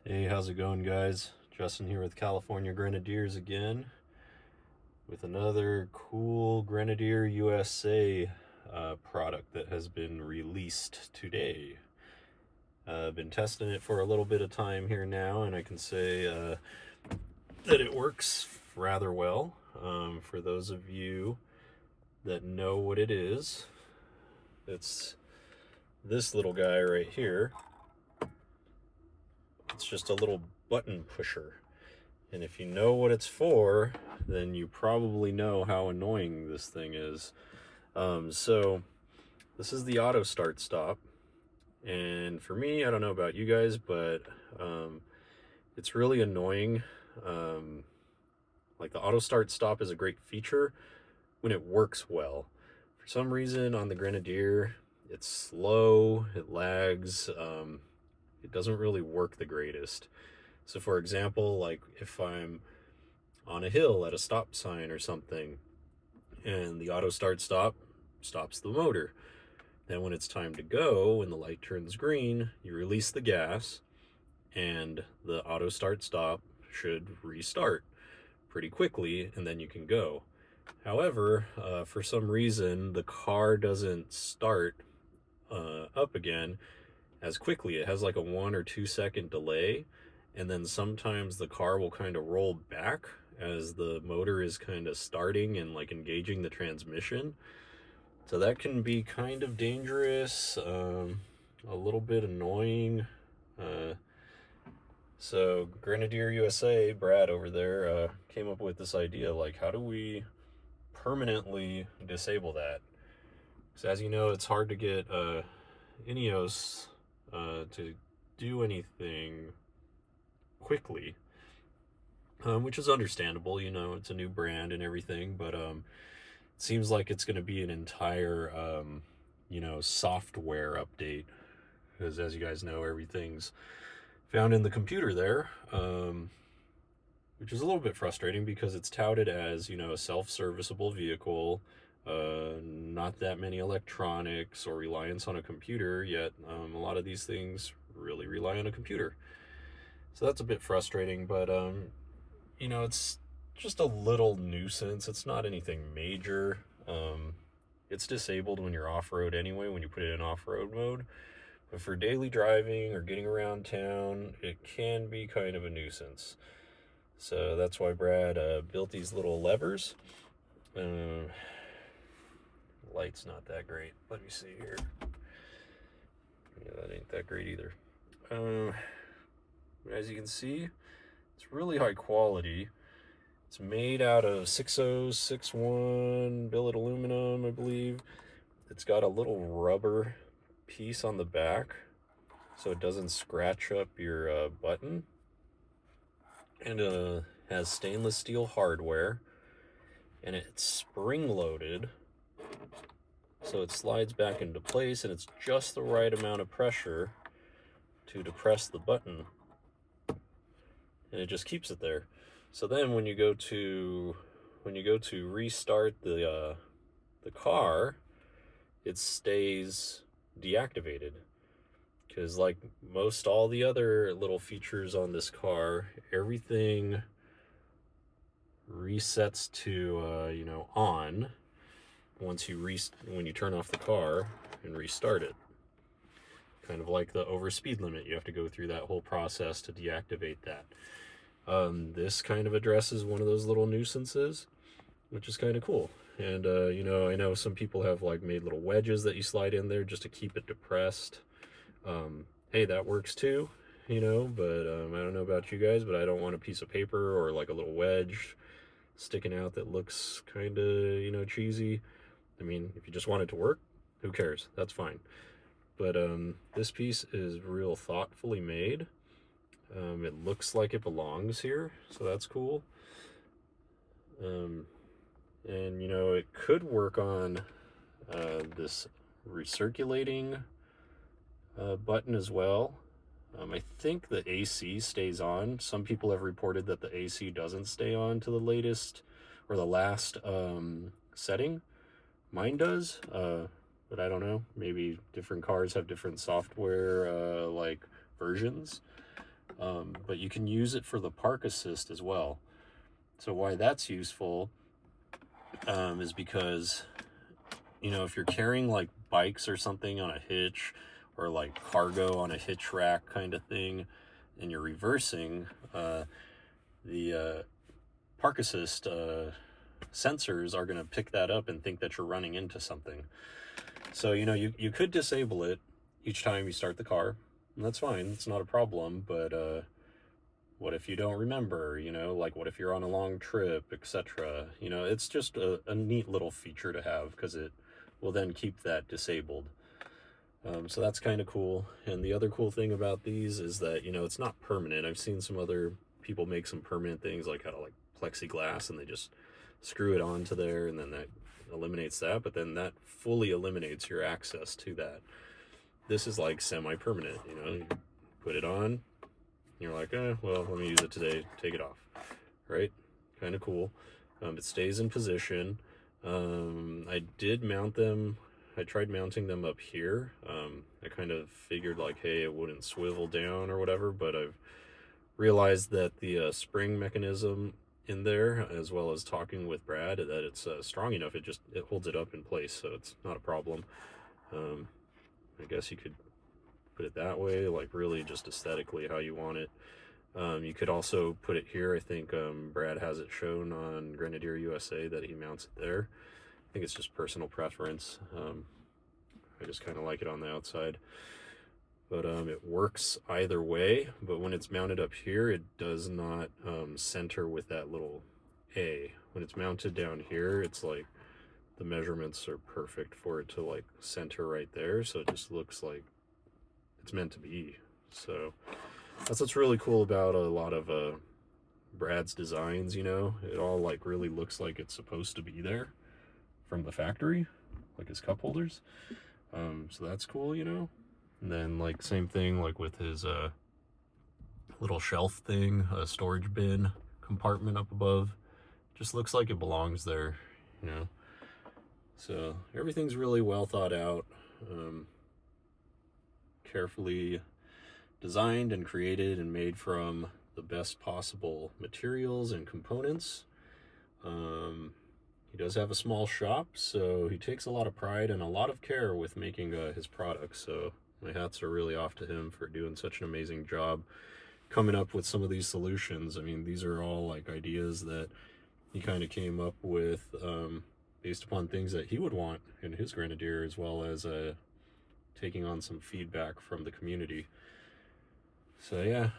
Hey, how's it going, guys? Justin here with California Grenadiers again with another cool Grenadier USA product that has been released today. I've been testing it for a little bit of time here now, and I can say that it works rather well. For those of you that know what it is, it's this little guy right here. It's just a little button pusher. And if you know what it's for, then you probably know how annoying this thing is. So this is the auto start stop. And for me, I don't know about you guys, but it's really annoying. Like the auto start stop is a great feature when it works well. For some reason on the Grenadier, it's slow, it lags, it doesn't really work the greatest. So for example, like if I'm on a hill at a stop sign or something and the auto start stop stops the motor, then when it's time to go and the light turns green, you release the gas and the auto start stop should restart pretty quickly and then you can go. However, for some reason the car doesn't start up again as quickly. It has like a 1 or 2 second delay, and then sometimes the car will kind of roll back as the motor is kind of starting and like engaging the transmission. So that can be kind of dangerous, a little bit annoying. So Grenadier USA, Brad over there, came up with this idea, like how do we permanently disable that? Because as you know, it's hard to get Ineos to do anything quickly, which is understandable. You know, it's a new brand and everything, but it seems like it's going to be an entire software update, because as you guys know, everything's found in the computer there, which is a little bit frustrating because it's touted as, you know, a self-serviceable vehicle, not that many electronics or reliance on a computer, yet a lot of these things really rely on a computer. So that's a bit frustrating, but it's just a little nuisance. It's not anything major. It's disabled when you're off-road anyway, when you put it in off-road mode. But for daily driving or getting around town, it can be kind of a nuisance. So that's why Brad built these little levers. Light's not that great. Let me see here. Yeah, that ain't that great either. As you can see, it's really high quality. It's made out of 6061 billet aluminum, I believe. It's got a little rubber piece on the back so it doesn't scratch up your button. And has stainless steel hardware. And it's spring-loaded, so it slides back into place, and it's just the right amount of pressure to depress the button, and it just keeps it there. So then when you go to restart the car, it stays deactivated, because like most all the other little features on this car, everything resets to on when you turn off the car and restart it. Kind of like the over speed limit, you have to go through that whole process to deactivate that. This kind of addresses one of those little nuisances, which is kind of cool. And I know some people have like made little wedges that you slide in there just to keep it depressed. Hey, that works too, but I don't know about you guys, but I don't want a piece of paper or like a little wedge sticking out that looks kind of cheesy. I mean, if you just want it to work, who cares? That's fine. But this piece is real thoughtfully made. It looks like it belongs here, so that's cool. And it could work on this recirculating button as well. I think the AC stays on. Some people have reported that the AC doesn't stay on to the latest or the last setting. Mine does, but I don't know. Maybe different cars have different software like versions. but you can use it for the park assist as well. So why that's useful is because, you know, if you're carrying like bikes or something on a hitch, or like cargo on a hitch rack kind of thing, and you're reversing, the park assist sensors are going to pick that up and think that you're running into something. So, you know, you could disable it each time you start the car, and that's fine, it's not a problem. But what if you don't remember, you know, like what if you're on a long trip, etc. You know, it's just a neat little feature to have, because it will then keep that disabled. So that's kind of cool. And the other cool thing about these is that, you know, it's not permanent. I've seen some other people make some permanent things, like out of like plexiglass, and they just screw it onto there, and then that eliminates that. But then that fully eliminates your access to that. This is like semi-permanent, you know, you put it on, you're like, well, let me use it today, take it off, right? Kind of cool. It stays in position. I did mount them. I tried mounting them up here. I kind of figured like, hey, it wouldn't swivel down or whatever, but I've realized that the spring mechanism in there, as well as talking with Brad, that it's strong enough. It holds it up in place, so it's not a problem. I guess you could put it that way, like really just aesthetically how you want it. You could also put it here. I think Brad has it shown on Grenadier USA that he mounts it there. I think it's just personal preference. I just kind of like it on the outside. But it works either way. But when it's mounted up here, it does not center with that little A. When it's mounted down here, it's like the measurements are perfect for it to like center right there. So it just looks like it's meant to be. So that's what's really cool about a lot of Brad's designs, you know. It all like really looks like it's supposed to be there from the factory, like his cup holders. So that's cool, you know. And then like same thing like with his little shelf thing, a storage bin compartment up above. Just looks like it belongs there, you know. So everything's really well thought out, carefully designed and created and made from the best possible materials and components. He does have a small shop, so he takes a lot of pride and a lot of care with making his products. So my hats are really off to him for doing such an amazing job coming up with some of these solutions. I mean, these are all like ideas that he kind of came up with based upon things that he would want in his Grenadier, as well as taking on some feedback from the community. So yeah,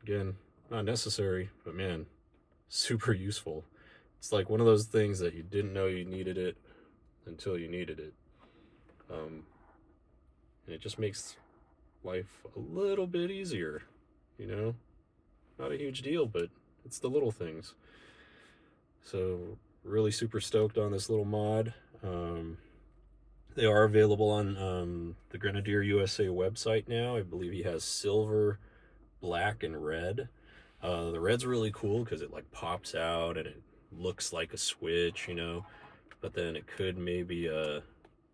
again, not necessary, but man, super useful. It's like one of those things that you didn't know you needed it until you needed it. And it just makes life a little bit easier, you know? Not a huge deal, but it's the little things. So really super stoked on this little mod. They are available on the Grenadier USA website now. I believe he has silver, black, and red. The red's really cool because it like pops out and it looks like a switch, you know, but then it could maybe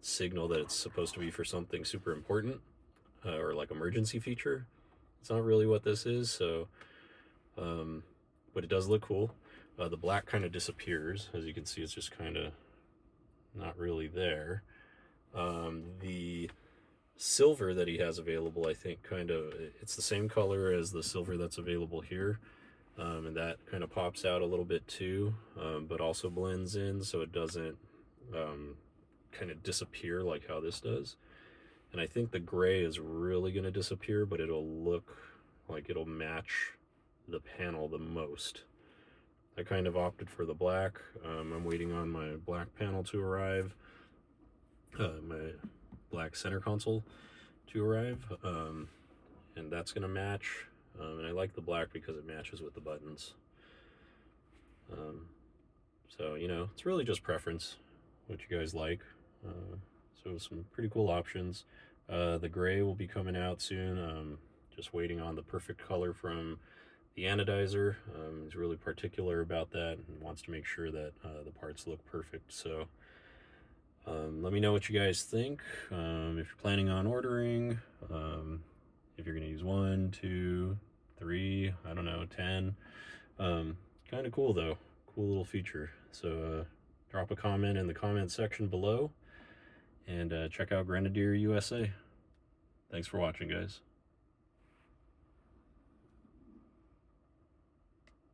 signal that it's supposed to be for something super important or like emergency feature. It's not really what this is, so but it does look cool. The black kind of disappears. As you can see, it's just kind of not really there. The silver that he has available, I think it's the same color as the silver that's available here. And that kind of pops out a little bit too, but also blends in, so it doesn't kind of disappear like how this does. And I think the gray is really going to disappear, but it'll look like it'll match the panel the most. I kind of opted for the black. I'm waiting on my black panel to arrive, my black center console to arrive, and that's going to match. And I like the black because it matches with the buttons. So, you know, it's really just preference, what you guys like. So some pretty cool options. The gray will be coming out soon. Just waiting on the perfect color from the anodizer. He's really particular about that and wants to make sure that the parts look perfect. So let me know what you guys think. If you're planning on ordering, if if you're going to use 1, 2, 3, I don't know, 10. Kind of cool though, cool little feature. So drop a comment in the comment section below, and check out Grenadier USA. Thanks for watching, guys.